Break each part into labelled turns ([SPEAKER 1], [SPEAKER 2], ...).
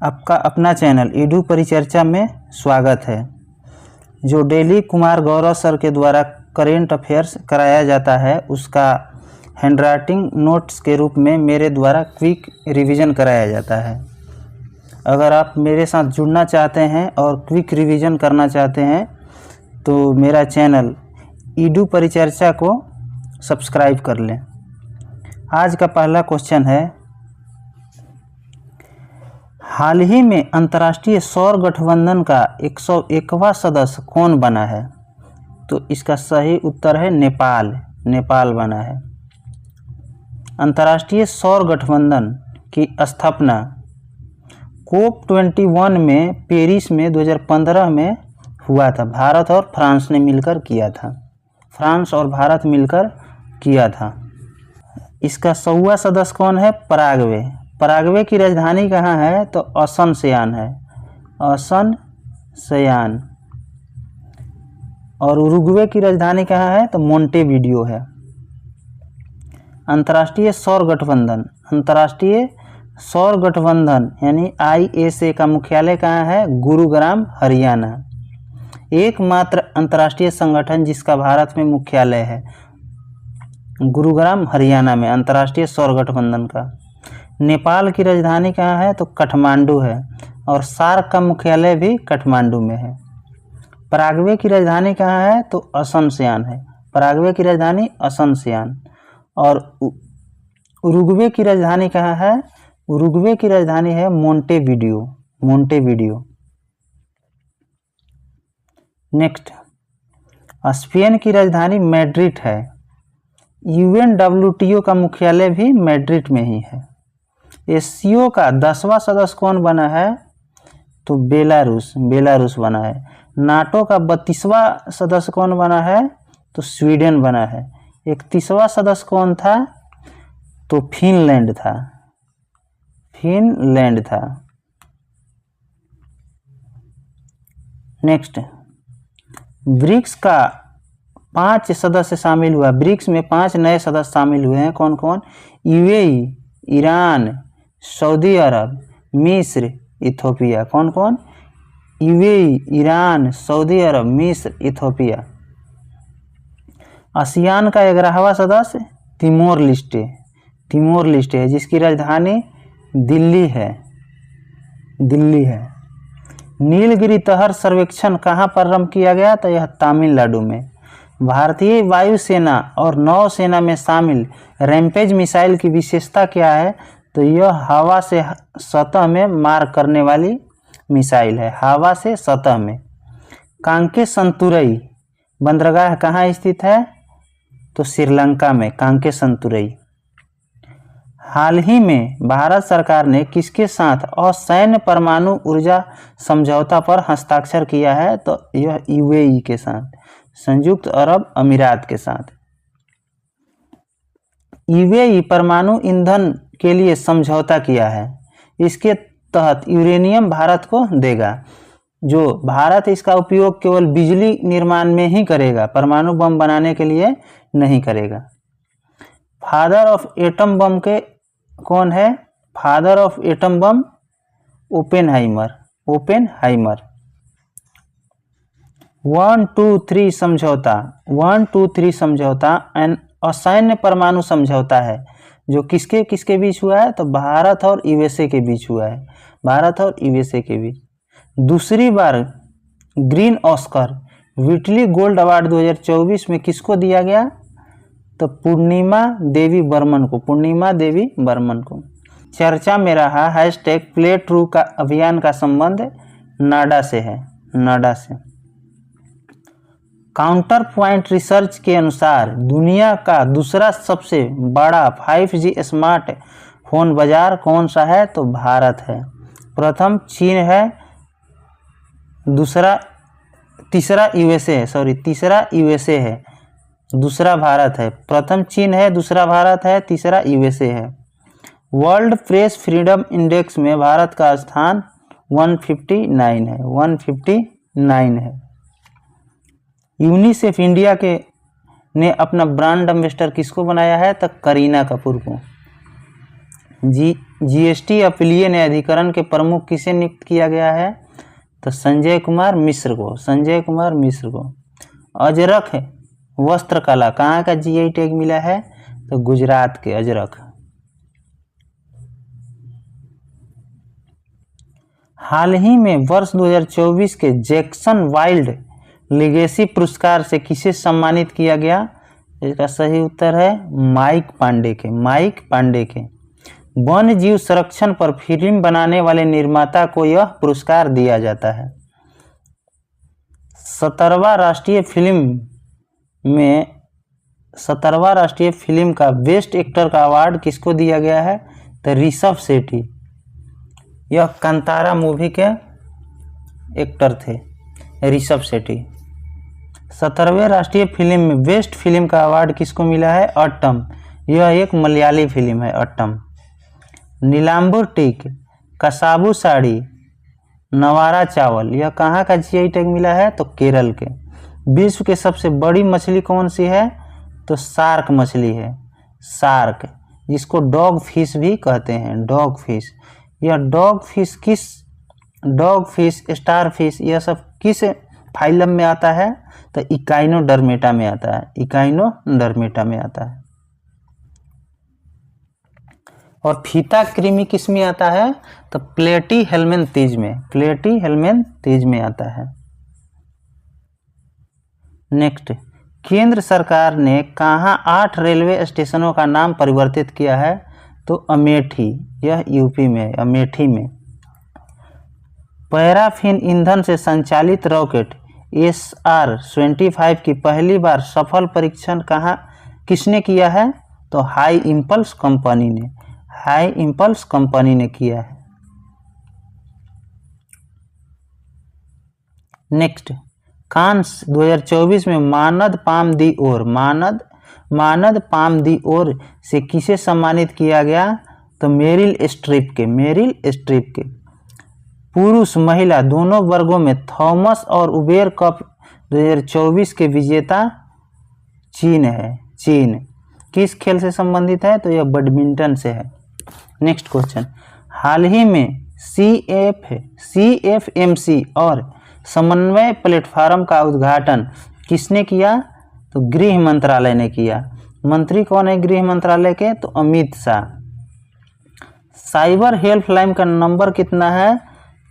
[SPEAKER 1] आपका अपना channel Edu परिचर्चा में स्वागत है। जो डेली कुमार गौरव सर के द्वारा करेंट अफेयर्स कराया जाता है उसका हैंडराइटिंग नोट्स के रूप में मेरे द्वारा क्विक रिवीजन कराया जाता है। अगर आप मेरे साथ जुड़ना चाहते हैं और क्विक रिवीजन करना चाहते हैं तो मेरा चैनल ईडू परिचर्चा को सब्सक्राइब कर लें। आज का पहला क्वेश्चन है, हाल ही में अंतर्राष्ट्रीय सौर गठबंधन का 101वां सदस्य कौन बना है? तो इसका सही उत्तर है नेपाल। नेपाल बना है। अंतर्राष्ट्रीय सौर गठबंधन की स्थापना COP21 में पेरिस में 2015 में हुआ था। भारत और फ्रांस ने मिलकर किया था। फ्रांस और भारत मिलकर किया था। इसका 100वां सदस्य कौन है? पराग्वे। पराग्वे की राजधानी कहाँ है? तो असन सियान है। असन सियान। और उरुग्वे की राजधानी कहाँ है? तो मोंटेविडियो है। अंतर्राष्ट्रीय सौर गठबंधन, अंतर्राष्ट्रीय सौर गठबंधन यानी ISA का मुख्यालय कहाँ है? गुरुग्राम, हरियाणा। एकमात्र अंतर्राष्ट्रीय संगठन जिसका भारत में मुख्यालय है, गुरुग्राम, हरियाणा में अंतर्राष्ट्रीय सौर गठबंधन का। नेपाल की राजधानी कहाँ है? तो काठमांडू है। और सार्क का मुख्यालय भी काठमांडू में है। पराग्वे की राजधानी कहाँ है? तो असन सियान है। पराग्वे की राजधानी असन सियान। और उरुग्वे की राजधानी कहाँ है? उरुग्वे की राजधानी है मोंटेविडियो। मोंटेविडियो। नेक्स्ट, स्पेन की राजधानी मैड्रिड है। UNWTO का मुख्यालय भी मैड्रिड में ही है। एससीओ का 10वां सदस्य कौन बना है? तो बेलारूस। बेलारूस बना है। नाटो का 32वां सदस्य कौन बना है? तो स्वीडन बना है। 31वां सदस्य कौन था? तो फिनलैंड था। फिनलैंड था। नेक्स्ट, ब्रिक्स का 5 सदस्य शामिल हुआ। ब्रिक्स में 5 नए सदस्य शामिल हुए हैं। कौन कौन? UAE, ईरान, सऊदी अरब, मिस्र, इथोपिया। कौन कौन? UAE, ईरान, सऊदी अरब, मिस्र, इथोपिया। आसियान का 11वां सदस्य तिमोर लिस्टे। तिमोर लिस्टे है जिसकी राजधानी दिल्ली है। दिल्ली है। नीलगिरी तहर सर्वेक्षण कहाँ प्रारंभ किया गया? तो यह तमिलनाडु में। भारतीय वायुसेना और नौसेना में शामिल रैम्पेज मिसाइल की विशेषता क्या है? तो यह हवा से सतह में मार करने वाली मिसाइल है। हवा से सतह में। कांके संतुरई बंदरगाह कहाँ स्थित है? तो श्रीलंका में कांके संतुरई। हाल ही में भारत सरकार ने किसके साथ असैन्य परमाणु ऊर्जा समझौता पर हस्ताक्षर किया है? तो यह UAE के साथ, संयुक्त अरब अमीरात के साथ। UAE परमाणु ईंधन के लिए समझौता किया है। इसके तहत यूरेनियम भारत को देगा। जो भारत इसका उपयोग केवल बिजली निर्माण में ही करेगा, परमाणु बम बनाने के लिए नहीं करेगा। फादर ऑफ एटम बम के कौन है? Father of atom bomb Oppenheimer. Oppenheimer. 1-2-3 समझौता। 1-2-3 समझौता एन असैन्य परमाणु समझौता है जो किसके किसके बीच हुआ है? तो भारत और USA के बीच हुआ है। भारत और USA के बीच। दूसरी बार green Oscar Whitley gold award 2024 में किसको दिया गया? तो पूर्णिमा देवी बर्मन को। पूर्णिमा देवी बर्मन को। चर्चा में रहा #प्ले ट्रू का अभियान का संबंध नाडा से है। नाडा से। काउंटर पॉइंट रिसर्च के अनुसार दुनिया का दूसरा सबसे बड़ा 5G स्मार्ट फोन बाजार कौन सा है? तो भारत है। प्रथम चीन है, तीसरा USA है। तीसरा USA है, दूसरा भारत है। प्रथम चीन है, दूसरा भारत है, तीसरा USA है। वर्ल्ड प्रेस फ्रीडम इंडेक्स में भारत का स्थान 159 है। 159 है। यूनिसेफ इंडिया के ने अपना ब्रांड एम्बेसडर किसको बनाया है? तो करीना कपूर को। जीएसटी अपीलीय न्यायाधिकरण के प्रमुख किसे नियुक्त किया गया है? तो संजय कुमार मिश्र को, संजय कुमार मिश्र को। अजरक वस्त्र कला कहाँ का जीआई टैग मिला है? तो गुजरात के अजरक। हाल ही में वर्ष 2024 के जैक्सन वाइल्ड लेगेसी पुरस्कार से किसे सम्मानित किया गया? इसका सही उत्तर है माइक पांडे के, माइक पांडे के। वन्य जीव संरक्षण पर फिल्म बनाने वाले निर्माता को यह पुरस्कार दिया जाता है। 17वां राष्ट्रीय फिल्म का बेस्ट एक्टर का अवार्ड किसको दिया गया है? तो ऋषभ शेट्टी। यह कांतारा मूवी के एक्टर थे ऋषभ शेट्टी। 17वें राष्ट्रीय फिल्म में बेस्ट फिल्म का अवार्ड किसको मिला है? अट्टम। यह एक मलयाली फिल्म है अट्टम। नीलांबुर टीक, कसाबू साड़ी, नवारा चावल, यह कहाँ का जीआई टैग मिला है? तो केरल के। विश्व के सबसे बड़ी मछली कौन सी है? तो शार्क मछली है, शार्क, जिसको डॉग फिश भी कहते हैं, डॉग फिश। यह डॉग फिश, स्टार फिश, यह सब किस फाइलम में आता है? तो इकाइनोडर्मेटा में आता है, इकाइनोडर्मेटा में आता है। और फीता कृमि किस में आता है? तो प्लेटीहेल्मिन्थीज में, प्लेटीहेल्मिन्थीज में आता है। नेक्स्ट, केंद्र सरकार ने कहाँ 8 रेलवे स्टेशनों का नाम परिवर्तित किया है? तो अमेठी, यह यूपी में, अमेठी में। पैराफिन ईंधन से संचालित रॉकेट SR-25 की पहली बार सफल परीक्षण किसने किया है? तो हाई इम्पल्स कंपनी ने, हाई इम्पल्स कंपनी ने किया है। नेक्स्ट, कांस 2024 में मानद पाम दी ओर से किसे सम्मानित किया गया? तो मेरिल स्ट्रीप के। पुरुष महिला दोनों वर्गों में थॉमस और उबेर कप 2024 के विजेता चीन है, चीन। किस खेल से संबंधित है? तो यह बैडमिंटन से है। नेक्स्ट क्वेश्चन, हाल ही में CFMC और समन्वय प्लेटफॉर्म का उद्घाटन किसने किया? तो गृह मंत्रालय ने किया। मंत्री कौन है गृह मंत्रालय के? तो अमित शाह। साइबर हेल्पलाइन का नंबर कितना है?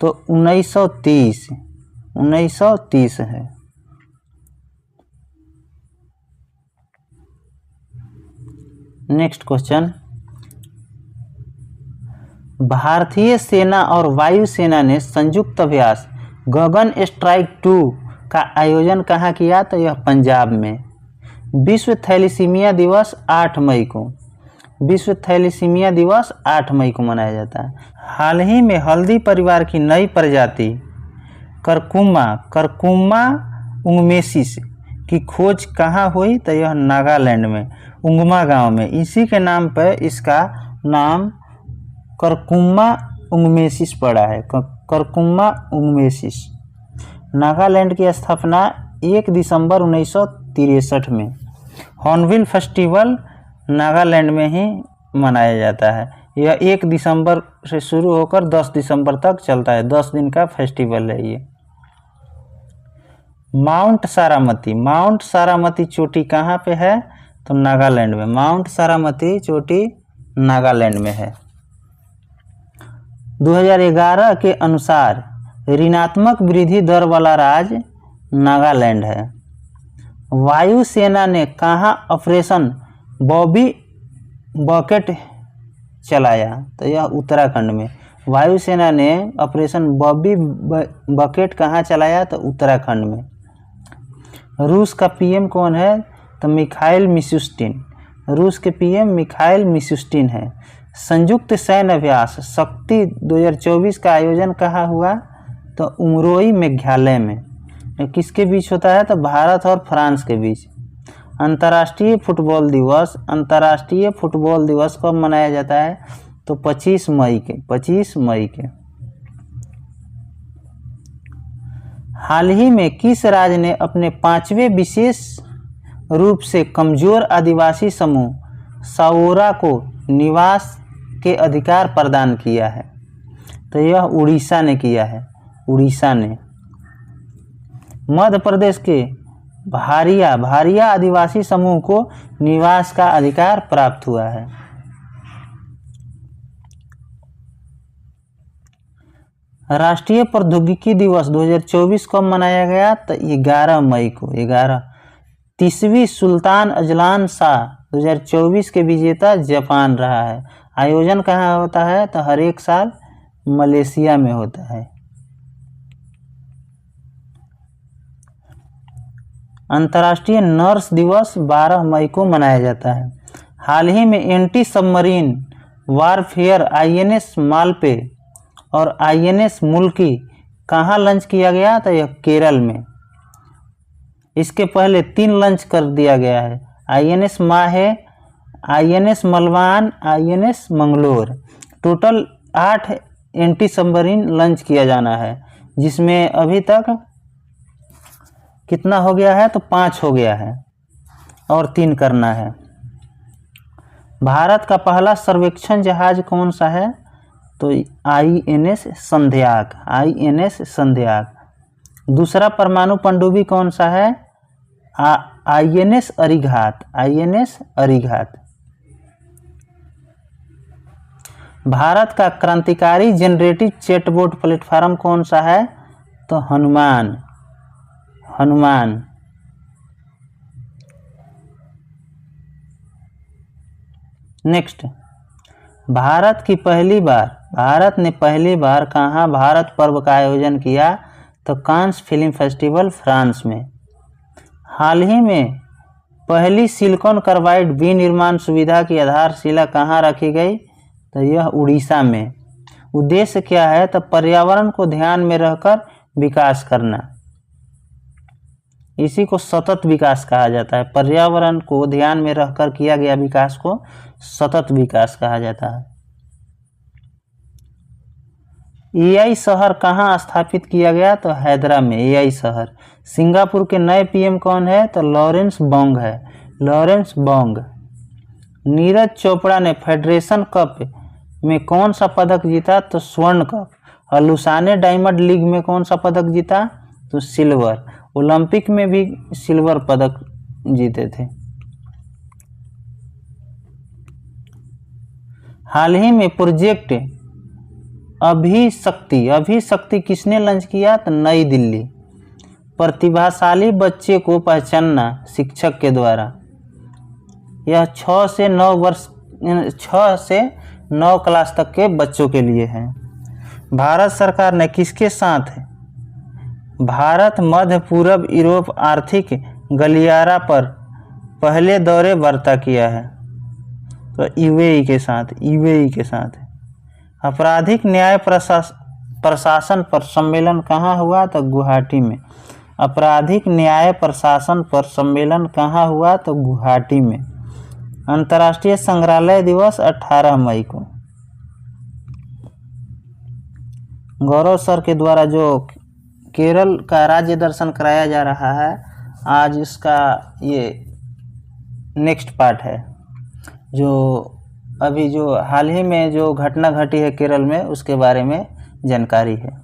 [SPEAKER 1] तो 1930 है। नेक्स्ट क्वेश्चन, भारतीय सेना और वायुसेना ने संयुक्त अभ्यास गगन स्ट्राइक 2 का आयोजन कहाँ किया? तो यह पंजाब में। विश्व थैलीसीमिया दिवस 8 मई को, विश्व थैलीसीमिया दिवस 8 मई को मनाया जाता है। हाल ही में हल्दी परिवार की नई प्रजाति करकुमा उंगमेसिस की खोज कहाँ हुई? तो यह नागालैंड में, उंगमा गांव में। इसी के नाम पर इसका नाम करकुमा उंगमेसिस पड़ा है, करकुमा उंगमेसिस। नागालैंड की स्थापना 1 दिसंबर 1963 में। हॉर्नबिल फेस्टिवल नागालैंड में ही मनाया जाता है। यह 1 दिसंबर से शुरू होकर 10 दिसंबर तक चलता है, 10 दिन का फेस्टिवल है ये। माउंट सारामती चोटी कहाँ पे है? तो नागालैंड में। माउंट सारामती चोटी नागालैंड में है। 2011 के अनुसार ऋणात्मक वृद्धि दर वाला राज्य नागालैंड है। वायुसेना ने कहाँ ऑपरेशन बॉबी बकेट चलाया? तो यह उत्तराखंड में। वायुसेना ने ऑपरेशन बॉबी बकेट कहाँ चलाया? तो उत्तराखंड में। रूस का पीएम कौन है? तो मिखाइल मिशुस्टिन। रूस के पीएम मिखाइल मिशुस्टिन है। संयुक्त सैन्य अभ्यास शक्ति 2024 का आयोजन कहाँ हुआ? तो उमरोई मेघालय में। किसके बीच होता है? तो भारत और फ्रांस के बीच। अंतर्राष्ट्रीय फुटबॉल दिवस कब मनाया जाता है? तो 25 मई के। हाल ही में किस राज्य ने अपने 5वें विशेष रूप से कमजोर आदिवासी समूह साओरा को निवास के अधिकार प्रदान किया है? तो यह उड़ीसा ने किया है, उड़ीसा ने। मध्य प्रदेश के भारिया आदिवासी समूह को निवास का अधिकार प्राप्त हुआ है। राष्ट्रीय प्रौद्योगिकी दिवस 2024 कब मनाया गया? तो 11 मई को। 30वीं सुल्तान अजलान शाह 2024 के विजेता जापान रहा है। आयोजन कहाँ होता है? तो हर एक साल मलेशिया में होता है। अंतर्राष्ट्रीय नर्स दिवस 12 मई को मनाया जाता है। हाल ही में anti submarine warfare INS Malpe और INS मुल्की कहाँ लॉन्च किया गया? तो यह केरल में। इसके पहले 3 लॉन्च कर दिया गया है, INS माहे, INS मलबान, INS Mangalore. Total 8 anti submarine launch किया जाना है, जिसमें अभी तक कितना हो गया है? तो 5 हो गया है और 3 करना है। भारत का पहला सर्वेक्षण जहाज कौन सा है? तो INS संध्याक, INS संध्याक। दूसरा परमाणु पनडुब्बी कौन सा है? INS Arighat, INS Arighat. भारत का क्रांतिकारी जनरेटिव चैटबॉट प्लेटफॉर्म कौन सा है? तो हनुमान। नेक्स्ट, भारत ने पहली बार कहाँ भारत पर्व का आयोजन किया? तो कांस फिल्म फेस्टिवल फ्रांस में। हाल ही में पहली सिलिकॉन कार्बाइड विनिर्माण सुविधा की आधारशिला कहाँ रखी गई? तो यह उड़ीसा में। उद्देश्य क्या है? तो पर्यावरण को ध्यान में रखकर विकास करना। इसी को सतत विकास कहा जाता है। पर्यावरण को ध्यान में रखकर किया गया विकास को सतत विकास कहा जाता है। AI शहर कहाँ स्थापित किया गया? तो हैदरा में AI शहर। सिंगापुर के नए PM कौन है? तो लॉरेंस बोंग है, लॉरेंस बोंग। नीरज चोपड़ा ने फेडरेशन कप में कौन सा पदक जीता? तो स्वर्ण कप। और लुसाने डायमंड लीग में कौन सा पदक जीता? तो सिल्वर। ओलंपिक में भी सिल्वर पदक जीते थे। हाल ही में प्रोजेक्ट अभिशक्ति किसने लॉन्च किया? तो नई दिल्ली। प्रतिभाशाली बच्चे को पहचानना शिक्षक के द्वारा। यह 6 से 9 क्लास तक के बच्चों के लिए है। भारत सरकार ने किसके साथ भारत मध्य पूर्व यूरोप आर्थिक गलियारा पर पहले दौरे वार्ता किया है? तो UAE के साथ। आपराधिक न्याय प्रशासन पर सम्मेलन कहाँ हुआ? तो गुवाहाटी में। आपराधिक न्याय प्रशासन पर सम्मेलन कहाँ हुआ? तो गुवाहाटी में। अंतर्राष्ट्रीय संग्रहालय दिवस 18 मई को। गौरव सर के द्वारा जो केरल का राज्य दर्शन कराया जा रहा है, आज इसका ये नेक्स्ट पार्ट है। जो अभी जो हाल ही में जो घटना घटी है केरल में, उसके बारे में जानकारी है।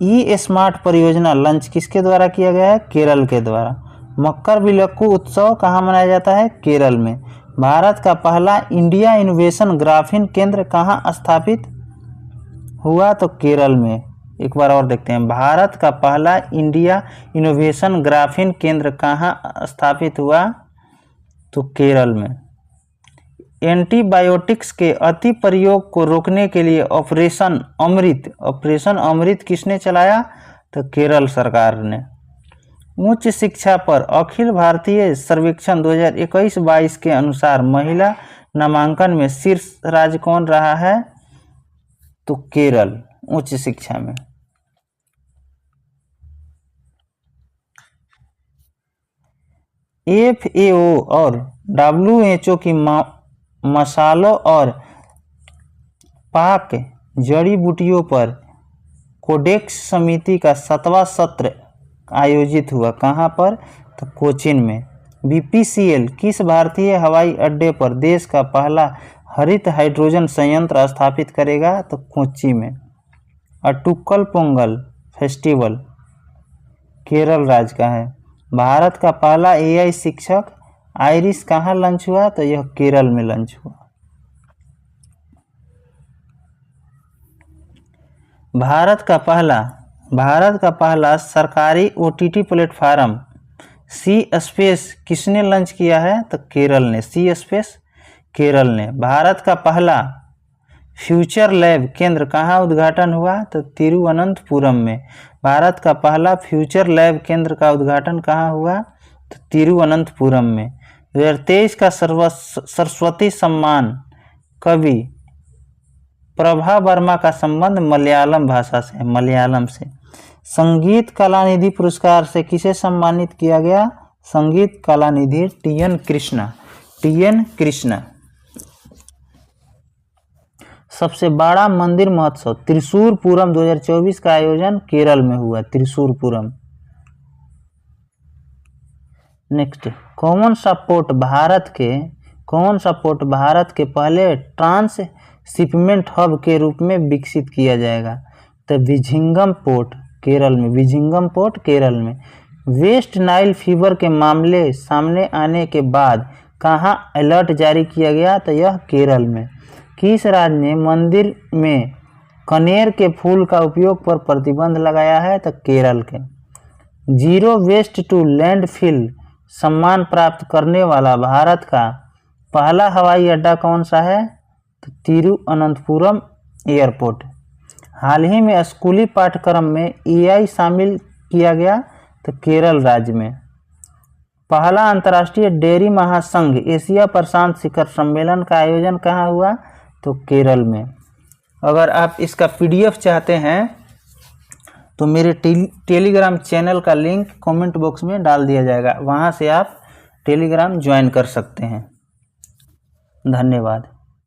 [SPEAKER 1] ई-स्मार्ट परियोजना लॉन्च किसके द्वारा किया गया है? केरल के द्वारा। मकर विलक्कू उत्सव कहाँ मनाया जाता है? केरल में। भारत का पहला इंडिया इनोवेशन ग्राफीन केंद्र कहाँ स्थापित हुआ? तो केरल में। एक बार और देखते हैं, भारत का पहला इंडिया इनोवेशन ग्राफीन केंद्र कहाँ स्थापित हुआ? तो केरल में। एंटीबायोटिक्स के अति प्रयोग को रोकने के लिए ऑपरेशन अमृत किसने चलाया? तो केरल सरकार ने। उच्च शिक्षा पर अखिल भारतीय सर्वेक्षण 2021-22 के अनुसार महिला नामांकन में शीर्ष राज्य कौन रहा है? तो केरल उच्च शिक्षा में। FAO और WHO की मसालों और पाक जड़ी बूटियों पर कोडेक्स समिति का 7वां सत्र आयोजित हुआ। कहाँ पर? तो कोचीन में। BPCL किस भारतीय हवाई अड्डे पर देश का पहला हरित हाइड्रोजन संयंत्र स्थापित करेगा? तो कोच्चि में। अटुक्कल पोंगल फेस्टिवल केरल राज्य का है। भारत का पहला एआई शिक्षक आइरिस कहाँ लॉन्च हुआ? तो यह केरल में लॉन्च हुआ। भारत का पहला सरकारी ओटीटी प्लेटफार्म सी स्पेस किसने लॉन्च किया है? तो केरल ने। सी स्पेस केरल ने। भारत का पहला फ्यूचर लैब केंद्र कहाँ उद्घाटन हुआ? तो तिरुवनंतपुरम में। भारत का पहला फ्यूचर लैब केंद्र का उद्घाटन कहाँ हुआ? तो तिरुवनंतपुरम में। 2023 का सरस्वती सम्मान कवि प्रभा वर्मा का संबंध मलयालम भाषा से, मलयालम से। संगीत कलानिधि पुरस्कार से किसे सम्मानित किया गया? संगीत कलानिधि टीएन कृष्णा। सबसे बड़ा मंदिर महोत्सव त्रिशूर पूरम 2024 का आयोजन केरल में हुआ। त्रिशूर पूरम। नेक्स्ट, कौन सा पोर्ट भारत के पहले ट्रांस शिपमेंट हब के रूप में विकसित किया जाएगा? तो विझिंगम पोर्ट केरल में। वेस्ट नाइल फीवर के मामले सामने आने के बाद कहाँ अलर्ट जारी किया गया? तो यह केरल में। किस राज्य ने मंदिर में कनेर के फूल का उपयोग पर प्रतिबंध लगाया है? तो केरल के। जीरो वेस्ट टू लैंडफिल सम्मान प्राप्त करने वाला भारत का पहला हवाई अड्डा कौन सा है? तो तिरुवनंतपुरम एयरपोर्ट। हाल ही में स्कूली पाठ्यक्रम में एआई शामिल किया गया? तो केरल राज्य में। पहला अंतर्राष्ट्रीय डेयरी महासंघ एशिया प्रशांत शिखर सम्मेलन का आयोजन कहाँ हुआ? तो केरल में। अगर आप इसका पीडीएफ चाहते हैं तो मेरे टेलीग्राम चैनल का लिंक कमेंट बॉक्स में डाल दिया जाएगा, वहाँ से आप टेलीग्राम ज्वाइन कर सकते हैं। धन्यवाद।